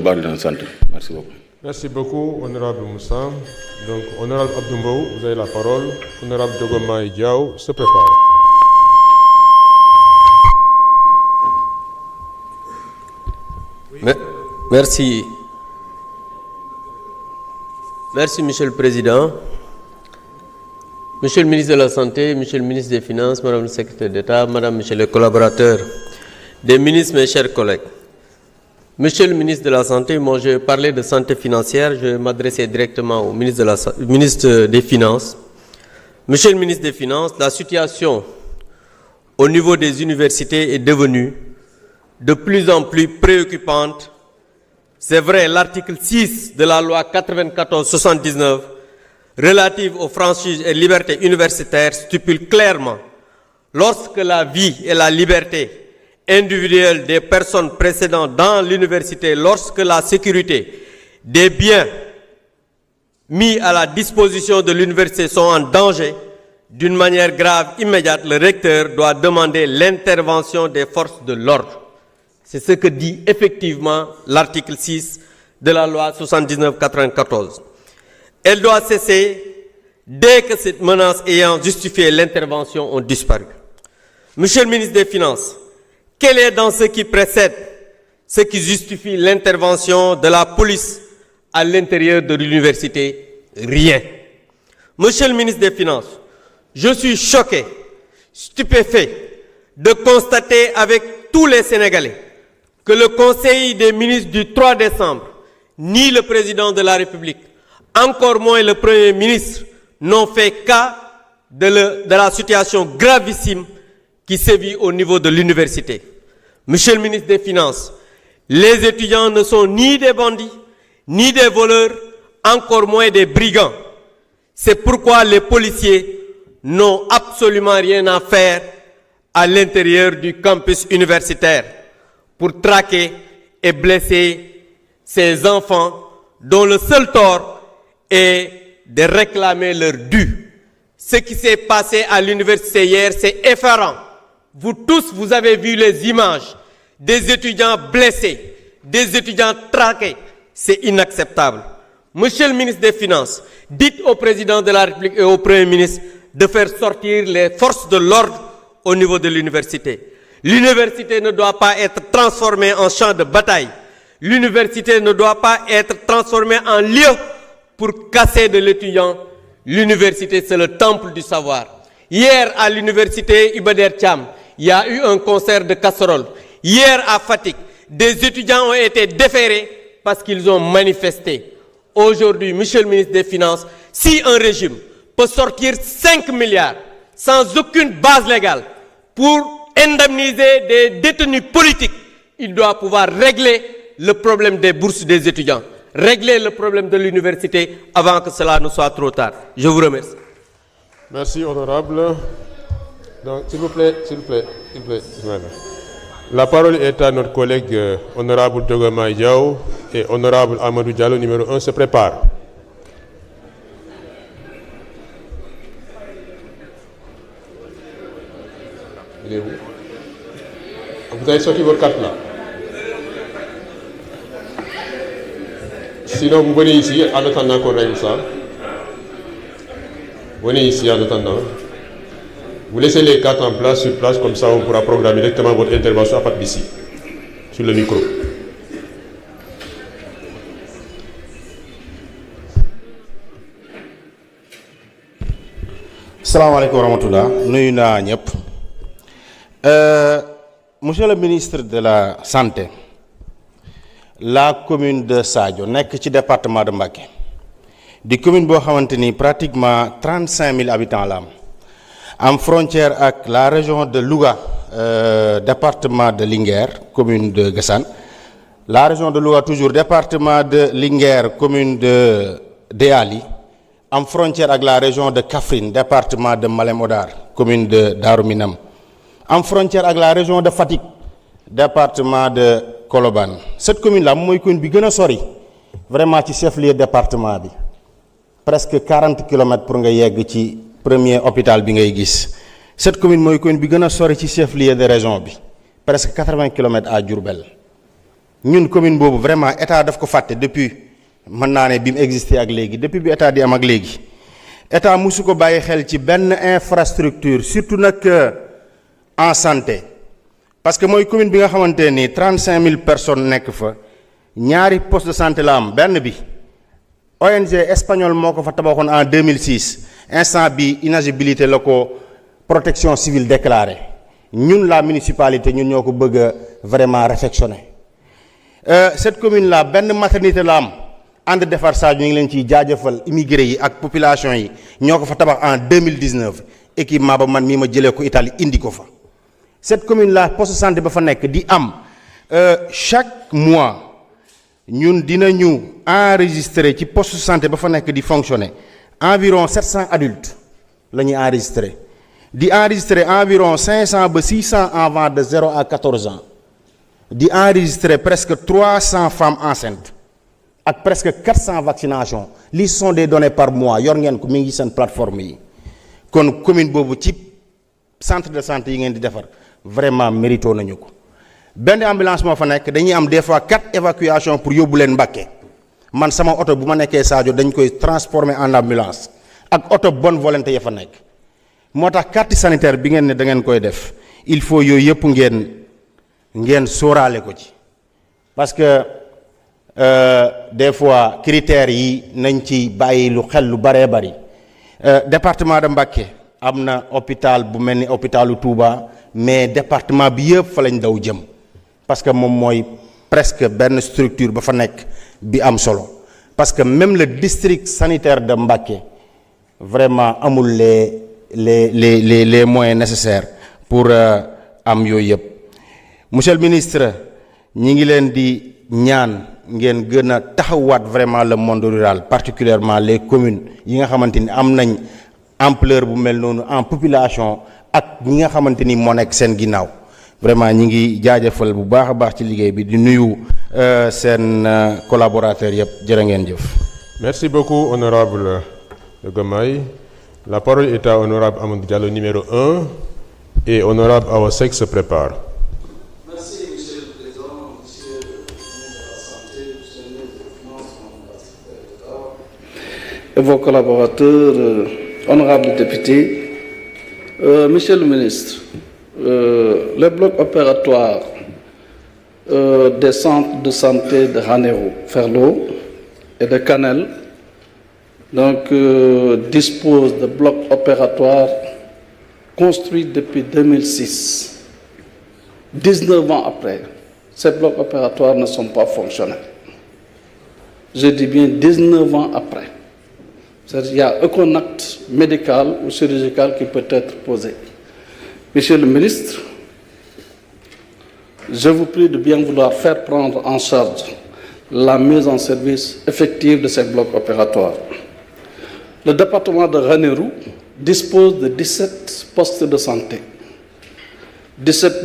gërëm baax leen sant merci beaucoup. Merci beaucoup, honorable Moussa. Donc, honorable Abdoumbaou, vous avez la parole. Honorable Diogomaye Diaw se prépare. Merci. Merci, Monsieur le Président. Monsieur le ministre de la Santé, Monsieur le ministre des Finances, Madame le secrétaire d'État, Madame, Monsieur les collaborateurs des ministres, mes chers collègues. Monsieur le ministre de la Santé, moi je parlais de santé financière, je m'adressais directement au ministre des Finances. Monsieur le ministre des Finances, la situation au niveau des universités est devenue de plus en plus préoccupante. C'est vrai, l'article 6 de la loi 94/79 relative aux franchises et libertés universitaires stipule clairement lorsque la vie et la liberté individuelle des personnes précédant dans l'université, lorsque la sécurité des biens mis à la disposition de l'université sont en danger, d'une manière grave, immédiate, le recteur doit demander l'intervention des forces de l'ordre. C'est ce que dit effectivement l'article 6 de la loi 79/94. Elle doit cesser dès que cette menace ayant justifié l'intervention ont disparu. Monsieur le ministre des Finances, quel est dans ce qui précède ce qui justifie l'intervention de la police à l'intérieur de l'université? Rien. Monsieur le ministre des Finances, je suis choqué, stupéfait de constater avec tous les Sénégalais que le Conseil des ministres du 3 décembre, ni le président de la République, encore moins le Premier ministre, n'ont fait cas de la situation gravissime qui sévit au niveau de l'université. Monsieur le ministre des Finances, les étudiants ne sont ni des bandits, ni des voleurs, encore moins des brigands. C'est pourquoi les policiers n'ont absolument rien à faire à l'intérieur du campus universitaire pour traquer et blesser ces enfants dont le seul tort est de réclamer leur dû. Ce qui s'est passé à l'université hier, c'est effarant. Vous tous, vous avez vu les images des étudiants blessés, des étudiants traqués. C'est inacceptable. Monsieur le ministre des Finances, dites au président de la République et au Premier ministre de faire sortir les forces de l'ordre au niveau de l'université. L'université ne doit pas être transformée en champ de bataille. L'université ne doit pas être transformée en lieu pour casser de l'étudiant. L'université, c'est le temple du savoir. Hier, à l'université Iba Der Thiam, il y a eu un concert de casseroles. Hier, à Fatick, des étudiants ont été déférés parce qu'ils ont manifesté. Aujourd'hui, Monsieur le ministre des Finances, si un régime peut sortir 5 milliards sans aucune base légale pour indemniser des détenus politiques, il doit pouvoir régler le problème des bourses des étudiants, régler le problème de l'université avant que cela ne soit trop tard. Je vous remercie. Merci, honorable. Donc, s'il vous plaît. Voilà. La parole est à notre collègue honorable Diogomaye Diaw et honorable Amadou Diallo, numéro 1, se prépare. Il est où? Vous avez sorti votre carte là. Sinon, vous venez ici en attendant qu'on règle ça. Venez ici en attendant. Vous laissez les cartes en place, sur place, comme ça on pourra programmer directement votre intervention à partir d'ici, sur le micro. Salam alaikum wa rahmatullah. Nuyu naa ñëpp. Monsieur le ministre de la Santé, la commune de Sadio nekk ci département de Mbacké di commune boo xamante ni pratiquement 35 000 habitants la am frontière ak la région de Louga, département de Linguère, commune de Gassane, la région de Louga toujours département de Linguère, commune de Déali, am frontière ak la région de Kaffrine, département de Malem Hodar, commune de Darou Minam, am frontière ak la région de Fatick, département de Colobane. Cette commune là mooy commune bi gën a sori vraiment ci chef-lieu département bi, presque 40 kilomètres pour nga yegg ci premier hôpital bi ngay gis. Cette commune mooy commune bi gën a sori ci chef-lieu de région bi, presque 80 kilomètres à Diourbel. ñun commune boobu vraiment état daf ko fàtte depuis mën naa ne bi mu existé ak léegi depuis bi état di am ak léegi état musu ko bàyyi xel ci benn infrastructure surtout nag en santé parce que mooy commune bi nga xamante ni 35 000 personnes nekk fa ñaari poste de santé la am benn bi ONG espagnol moo ko fa tabaxoon en 2006 instant bi inagibilité la ko protection civile déclaré ñun la municipalité ñun ñoo ko bëgg a vraiment réfectionner cette commune là benn maternité la am ànd defar Sadio ñu ngi leen ciy jaajëfal immigré yi ak population yi ñoo ko fa tabax en 2019 équipement ba man mii ma jëlee ko Italie indi ko fa cette commune là poste de santé ba fa nekk di am chaque mois ñun dinañu enregistrer ci poste de santé ba fa nekk di fonctionner environ 700 adultes la ñuy enregistrer di enregistrer environ 500 ba 600 enfants de 0 à 14 ans di enregistrer presque 300 femmes enceintes ak presque 400 vaccinations lii ce sont des données par mois yor ngeen ko mi ngi seen plateforme yi kon commune boobu ci centre de santé yi ngeen di defar vraiment mérito nañu ko benn ambulance moo fa nekk dañuy am des fois 4 évacuations pour yóbbu leen Mbacké man sama oto bu ma nekkee Sadio dañ koy transformer en ambulance ak oto bonne volonté ya fa nekk moo tax carte sanitaire bi ngeen ne da ngeen koy def il faut yooyu yëpp ngeen sóoraale ko ci parce que des fois critères yi nañ ci bàyyi lu xel lu baree bari département de Mbacké am na hôpital bu mel ni hôpitalu Touba mais département bi yëpp fa lañ daw jëm parce que moom mooy presque benn structure ba fa nekk bi am solo parce que même le district sanitaire de Mbacké vraiment amul les moyens nécessaires pour am yooyu yëpp monsieur le ministre ñi ngi leen di ñaan ngeen gën a taxawaat vraiment le monde rural particulièrement les communes yi nga xamante ni am nañ ampleur bu mel noonu en population ak ñi nga xamante ni moo nekk seen ginnaaw vraiment ñi ngi jaajëfal bu baax a baax ci liggéey bi di nuyu seen collaborateurs yëpp jërë ngeen jëf. Merci beaucoup honorable Diomaye. La parole est à honorable Amadou Diallo numéro 1 et honorable Awa Seck se prépare. Merci monsieur le président, monsieur le ministre de la Santé, monsieur le ministre des Finances, et vos collaborateurs, honorables députés. Monsieur le ministre, le bloc opératoire des centres de santé de Ranérou, Ferlo et de Canel dispose de blocs opératoires construits depuis 2006. 19 ans après, ces blocs opératoires ne sont pas fonctionnels. Je dis bien 19 ans après. C'est-à-dire, il n'y a aucun acte médical ou chirurgical qui peut être posé. Monsieur le ministre, je vous prie de bien vouloir faire prendre en charge la mise en service effective de ces blocs opératoires. Le département de Ranérou dispose de 17 postes de santé. 17